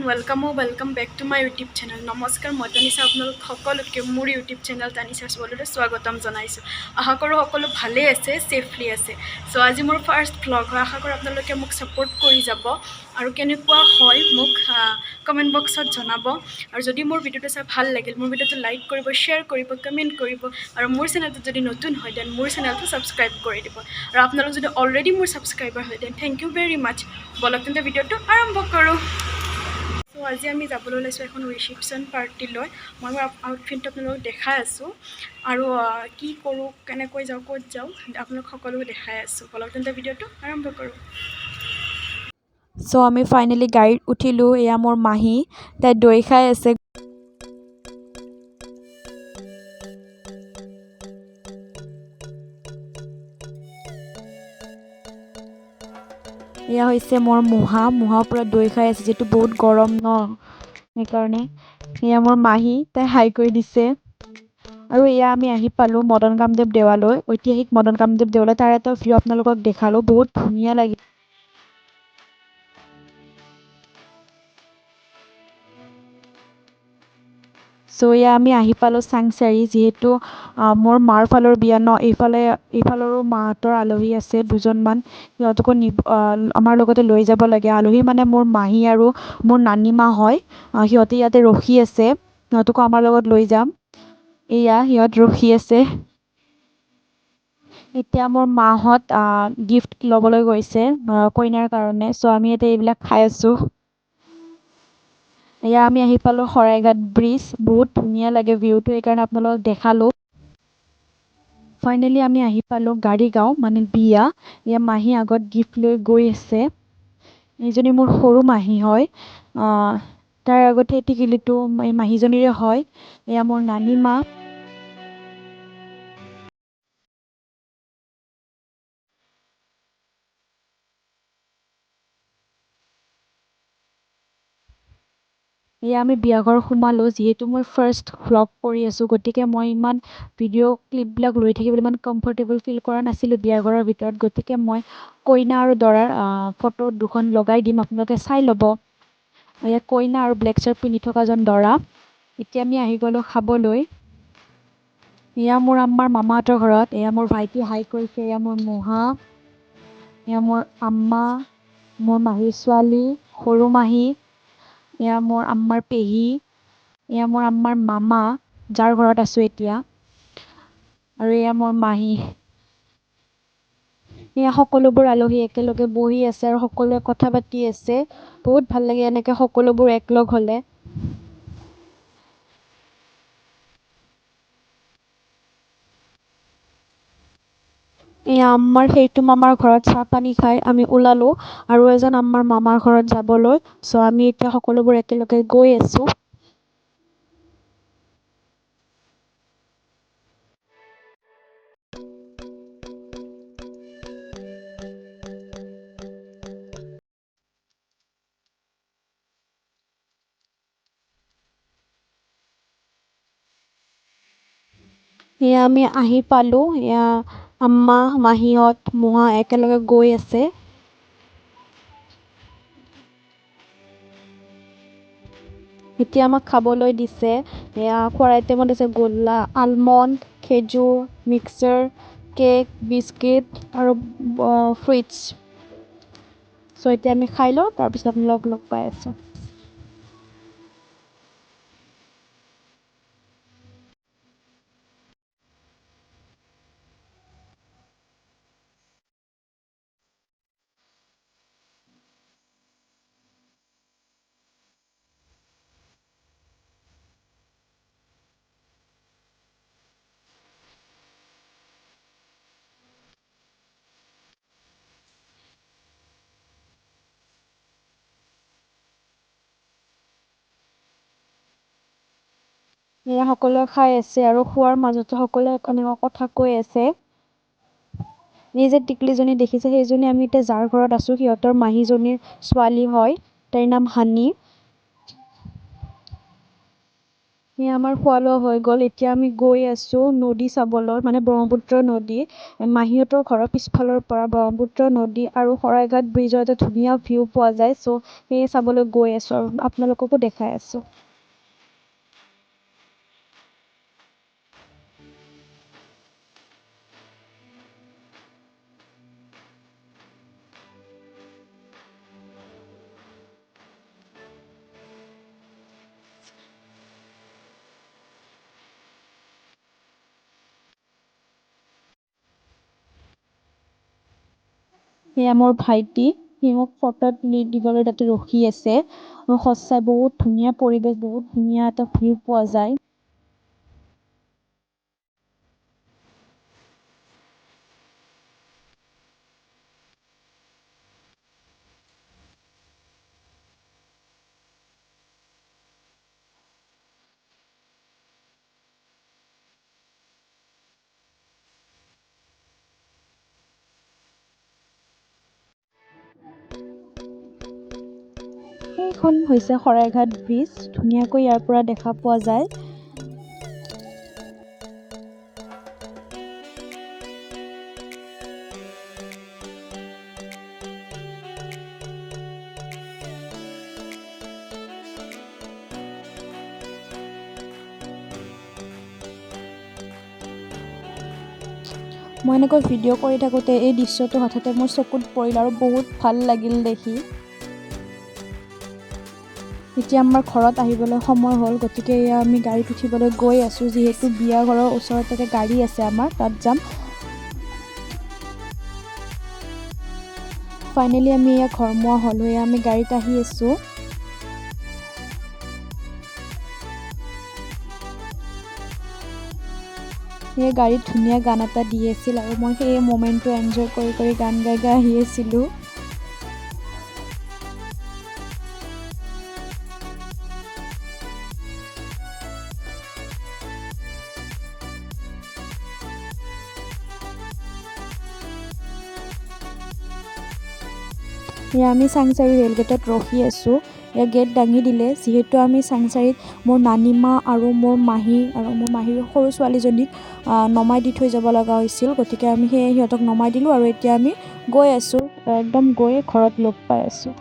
welcome back to my YouTube channel. নমস্কাৰ মই তানিছা আপোনালোক সকলোকে মোৰ YouTube চেনেল তানিছাছ ৱৰ্ল্ডলৈ স্বাগতম জনাইছোঁ। আশা কৰোঁ সকলো ভালেই আছে, সেফলি আছে। সো আজি মোৰ ফাৰ্ষ্ট ভ্লগ হয়। আশা কৰোঁ আপোনালোকে মোক সাপোৰ্ট কৰি যাব আৰু কেনেকুৱা হয় মোক কমেণ্ট বক্সত জনাব। আৰু যদি মোৰ ভিডিঅ'টো চাই ভাল লাগিল, মোৰ ভিডিঅ'টো লাইক কৰিব, শ্বেয়াৰ কৰিব, কমেণ্ট কৰিব আৰু মোৰ চেনেলটো যদি নতুন হয় দেন মোৰ চেনেলটো ছাবস্ক্ৰাইব কৰি দিব। আৰু আপোনালোক যদি অলৰেডি মোৰ ছাবস্ক্ৰাইবাৰ হয় দেন থেংক ইউ ভেৰি মাছ। বলক তেন্তে ভিডিঅ'টো আৰম্ভ কৰোঁ। সো আজি আমি যাবলৈ ওলাইছোঁ এখন ৰিচিপশ্যন পাৰ্টিলৈ। মই মোৰ আউটফিটটো আপোনালোকক দেখাই আছোঁ আৰু কি কৰোঁ, কেনেকৈ যাওঁ, ক'ত যাওঁ আপোনালোক সকলো দেখাই আছোঁ। বলক তেন্তে ভিডিঅ'টো আৰম্ভ কৰোঁ। চ' আমি ফাইনেলি গাড়ীত উঠিলোঁ। এয়া মোৰ মাহী, তাই দৈ খাই আছে। এয়া হৈছে মোৰ মূহাৰ পৰা দৈ খাই আছে, যিটো বহুত গৰম ন, সেইকাৰণে। এয়া মোৰ মাহী, তাই হাই কৰি দিছে। আৰু এয়া আমি আহি পালোঁ মদন কামদেৱ দেৱালয়, ঐতিহাসিক মদন কামদেৱ দেৱালয়। তাৰ এটা ভিউ আপোনালোকক দেখালোঁ, বহুত ধুনীয়া লাগে। চ' এয়া আমি আহি পালোঁ চাংচাৰি, যিহেতু মোৰ মাৰ ফালৰ বিয়া ন, এইফালৰো মাহঁতৰ আলহী আছে দুজনমান। সিহঁতকো আমাৰ লগতে লৈ যাব লাগে। আলহী মানে মোৰ মাহী আৰু মোৰ নানীমা হয়। সিহঁতে ইয়াতে ৰখি আছে, সিহঁতকো আমাৰ লগত লৈ যাম। এয়া সিহঁত ৰখি আছে। এতিয়া মোৰ মাহঁত গিফ্ট ল'বলৈ গৈছে কইনাৰ কাৰণে। চ' আমি এতিয়া এইবিলাক খাই আছোঁ। এয়া আমি আহি পালোঁ শৰাইঘাট ব্ৰিজ, বহুত ধুনীয়া লাগে ভিউটো, সেইকাৰণে আপোনালোকক দেখালোঁ। ফাইনেলি আমি আহি পালোঁ গাড়ীগাঁও, মানে বিয়া। এয়া মাহী আগত গিফ্ট লৈ গৈ আছে। এইজনী মোৰ সৰু মাহী হয়। তাৰ আগতে টিকিলিটো এই মাহীজনীৰে হয়। এয়া মোৰ নানীমা। এয়া আমি বিয়াঘৰ সোমালোঁ। যিহেতু মই ফাৰ্ষ্ট ভ্লগ কৰি আছোঁ, গতিকে মই ইমান ভিডিঅ' ক্লিপবিলাক লৈ থাকিবলৈ ইমান কমফৰ্টেবল ফিল কৰা নাছিলোঁ বিয়াঘৰৰ ভিতৰত। গতিকে মই কইনা আৰু দৰাৰ ফটো দুখন লগাই দিম, আপোনালোকে চাই ল'ব। এয়া কইনা আৰু ব্লেক চাৰ্ট পিন্ধি থকাজন দৰা। এতিয়া আমি আহি গ'লোঁ খাবলৈ। এয়া মোৰ আম্মাৰ মামাহঁতৰ ঘৰত। এয়া মোৰ ভাইটি হাই কৰিছে। এয়া মোৰ মহা, এয়া মোৰ আম্মা, মোৰ মাহীৰ ছোৱালী, সৰু মাহী। এয়া মোৰ আম্মাৰ পেহী, এয়া মোৰ আম্মাৰ মামা, যাৰ ঘৰত আছোঁ এতিয়া। আৰু এয়া মোৰ মাহী। এয়া সকলোবোৰ আলহী একেলগে বহি আছে আৰু সকলোৱে কথা পাতি আছে। বহুত ভাল লাগে এনেকৈ সকলোবোৰ একলগ হ'লে। এয়া আম্মাৰ সেইটো মামাৰ ঘৰত চাহ পানী খাই আমি ওলালোঁ আৰু এজন আম্মাৰ মামাৰ ঘৰত যাবলৈ। চ' আমি এতিয়া সকলোবোৰ একেলগে গৈ আছোঁ। এয়া আমি আহি পালোঁ। এয়া আম্মা, মাহীহঁত, মহা একেলগে গৈ আছে। এতিয়া আমাক খাবলৈ দিছে। এয়া খোৱাৰ আইটেমত আছে গোল্লা, আলমণ্ড, খেজুৰ, মিক্সাৰ, কেক, বিস্কিট আৰু ফ্ৰুইটছ। চ' এতিয়া আমি খাই লওঁ, তাৰপিছত লগ পাই আছোঁ। এয়া সকলোৱে খাই আছে আৰু খোৱাৰ মাজতে সকলোৱে এনেকুৱা কথা কৈ আছে। এই যে টিকলিজনী দেখিছে, সেইজনী আমি এতিয়া যাৰ ঘৰত আছোঁ, সিহঁতৰ মাহীজনীৰ ছোৱালী হয়। তাইৰ নাম হানি। এই আমাৰ খোৱা লোৱা হৈ গ'ল। এতিয়া আমি গৈ আছোঁ নদী চাবলৈ, মানে ব্ৰহ্মপুত্ৰ নদী। মাহীহঁতৰ ঘৰৰ পিছফালৰ পৰা ব্ৰহ্মপুত্ৰ নদী আৰু শৰাইঘাট ব্ৰিজৰ এটা ধুনীয়া ভিউ পোৱা যায়। চ' সেয়ে চাবলৈ গৈ আছোঁ আৰু আপোনালোককো দেখাই আছোঁ। সেয়া মোৰ ভাইটি, সি মোক ফটো দিবলৈ তাতে ৰখি আছে। সঁচাই বহুত ধুনীয়া পৰিৱেশ, বহুত ধুনীয়া এটা ভিউ পোৱা যায়। এইখন হৈছে শৰাইঘাট ব্ৰিজ, ধুনীয়াকৈ ইয়াৰ পৰা দেখা পোৱা যায়। মই এনেকৈ ভিডিঅ' কৰি থাকোঁতে এই দৃশ্যটো হঠাতে মোৰ চকুত পৰিল আৰু বহুত ভাল লাগিল দেখি। এতিয়া আমাৰ ঘৰত আহিবলৈ সময় হ'ল, গতিকে এয়া আমি গাড়ীত উঠিবলৈ গৈ আছোঁ। যিহেতু বিয়া ঘৰৰ ওচৰতে গাড়ী আছে আমাৰ, তাত যাম। ফাইনেলি আমি এয়া ঘৰমুৱা হ'লোঁ, এয়া আমি গাড়ীত আহি আছোঁ। সেই গাড়ীত ধুনীয়া গান এটা দি আছিল আৰু মই সেই মমেণ্টটো এনজয় কৰি কৰি গান গাই গাই আহি আছিলোঁ। এয়া আমি চাংচাৰি ৰেলগেটত ৰখি আছোঁ। এয়া গেট দাঙি দিলে, যিহেতু আমি চাংচাৰিত মোৰ নানিমা আৰু মোৰ মাহীৰ সৰু ছোৱালীজনীক নমাই দি থৈ যাব লগা হৈছিল। গতিকে আমি সেয়ে সিহঁতক নমাই দিলোঁ আৰু এতিয়া আমি গৈ আছোঁ, একদম গৈ ঘৰত লগ পাই আছোঁ।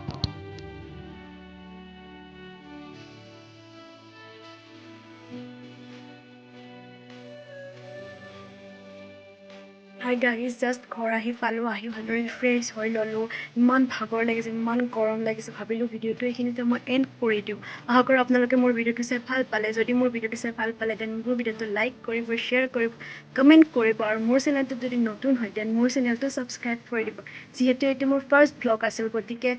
হাই গাইজ, জাষ্ট ঘৰ আহি পালোঁ। আহি ভালদৰে ফ্ৰেছ হৈ ল'লোঁ। ইমান ভাগৰ লাগিছে, ইমান গৰম লাগিছে, ভাবিলোঁ ভিডিঅ'টো এইখিনিতে মই এণ্ড কৰি দিওঁ। আশা কৰোঁ আপোনালোকে মোৰ ভিডিঅ'টো চাই ভাল পালে। যদি মোৰ ভিডিঅ'টো চাই ভাল পালে, দেন মোৰ ভিডিঅ'টো লাইক কৰিব, শ্বেয়াৰ কৰিব, কমেণ্ট কৰিব আৰু মোৰ চেনেলটোত যদি নতুন হয়, দেন মোৰ চেনেলটো ছাবস্ক্ৰাইব কৰি দিব। যিহেতু এইটো মোৰ ফাৰ্ষ্ট ভ্লগ আছিল, গতিকে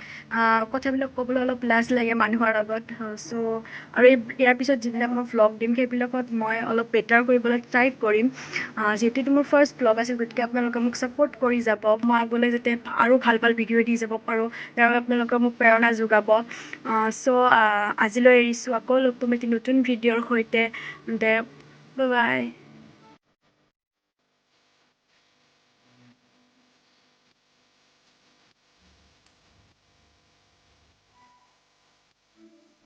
কথাবিলাক ক'বলৈ অলপ লাজ লাগে মানুহৰ আগত। আৰু ইয়াৰ পিছত যিবিলাক মই ভ্লগ দিম, সেইবিলাকত মই অলপ বেটাৰ কৰিবলৈ ট্ৰাই কৰিম। যিহেতু এইটো মোৰ ফাৰ্ষ্ট ভ্লগ আছিল, গতিকে আপোনালোকে মোক ছাপোৰ্ট কৰি যাব। মই আগলৈ যাতে আৰু ভাল ভাল ভিডিঅ' দি যাব পাৰোঁ, তাৰ বাবে আপোনালোকে মোক প্ৰেৰণা যোগাব। আজিলৈ এৰিছোঁ, আকৌ লগ পাম এটি নতুন ভিডিঅ'ৰ সৈতে। Bye bye.